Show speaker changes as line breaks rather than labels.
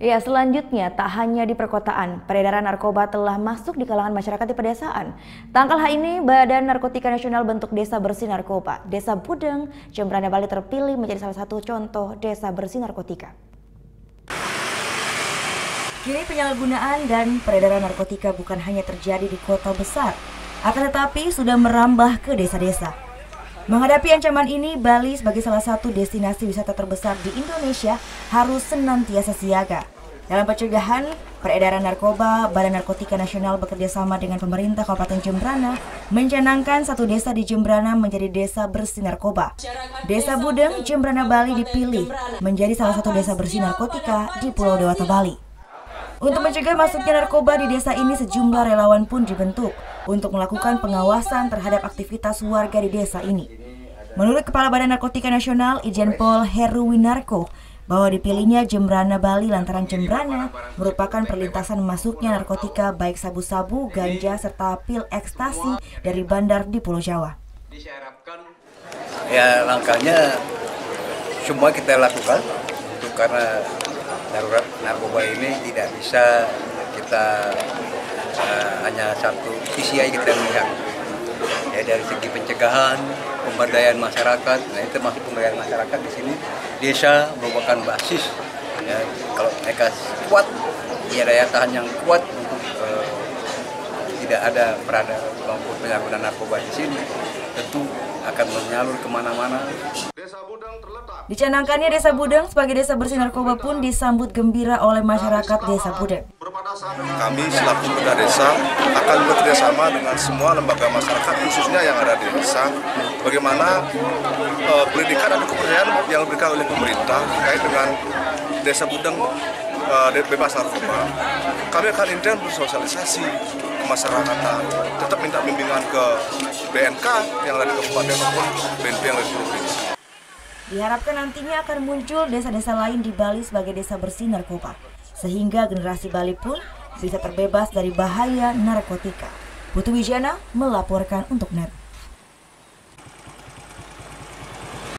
Ya, selanjutnya tak hanya di perkotaan, peredaran narkoba telah masuk di kalangan masyarakat di pedesaan. Tanggal hal ini, Badan Narkotika Nasional bentuk Desa Bersih Narkoba. Desa Budeng, Jembrana, Bali terpilih menjadi salah satu contoh desa bersih narkotika. Kini penyalahgunaan dan peredaran narkotika bukan hanya terjadi di kota besar, akan tetapi sudah merambah ke desa-desa. Menghadapi ancaman ini, Bali sebagai salah satu destinasi wisata terbesar di Indonesia harus senantiasa siaga. Dalam pencegahan peredaran narkoba, Badan Narkotika Nasional bekerjasama dengan pemerintah Kabupaten Jembrana mencanangkan satu desa di Jembrana menjadi desa bersih narkoba. Desa Budeng, Jembrana, Bali dipilih menjadi salah satu desa bersih narkotika di Pulau Dewata, Bali. Untuk mencegah masuknya narkoba di desa ini, sejumlah relawan pun dibentuk untuk melakukan pengawasan terhadap aktivitas warga di desa ini. Menurut Kepala Badan Narkotika Nasional, Irjen Pol Heruwinarko, bahwa dipilihnya Jembrana, Bali lantaran Jembrana merupakan perlintasan masuknya narkotika baik sabu-sabu, ganja, serta pil ekstasi dari bandar di Pulau Jawa.
Ya, langkahnya semua kita lakukan itu karena darurat narkoba ini tidak bisa kita hanya satu sisi aja kita melihat. Ya, dari segi pencegahan, pemberdayaan masyarakat, nah itu termasuk pemberdayaan masyarakat di sini. Desa merupakan basis. Ya, kalau mereka kuat, punya daya tahan yang kuat untuk tidak ada maupun penyalahgunaan narkoba di sini, tentu akan menyalur kemana-mana.
Dicanangkannya Desa Budeng sebagai desa bersih narkoba pun disambut gembira oleh masyarakat Desa Budeng.
Kami selaku pemerintah desa akan bekerjasama dengan semua lembaga masyarakat khususnya yang ada di desa. Bagaimana pendidikan dan kepercayaan yang diberikan oleh pemerintah terkait dengan Desa Budeng bebas narkoba. Kami akan intens bersosialisasi ke masyarakat, tetap minta bimbingan ke BNK yang ada di kabupaten maupun BNP yang ada di provinsi.
Diharapkan nantinya akan muncul desa-desa lain di Bali sebagai desa bersih narkoba, sehingga generasi Bali pun bisa terbebas dari bahaya narkotika. Putu Wijana melaporkan untuk NET.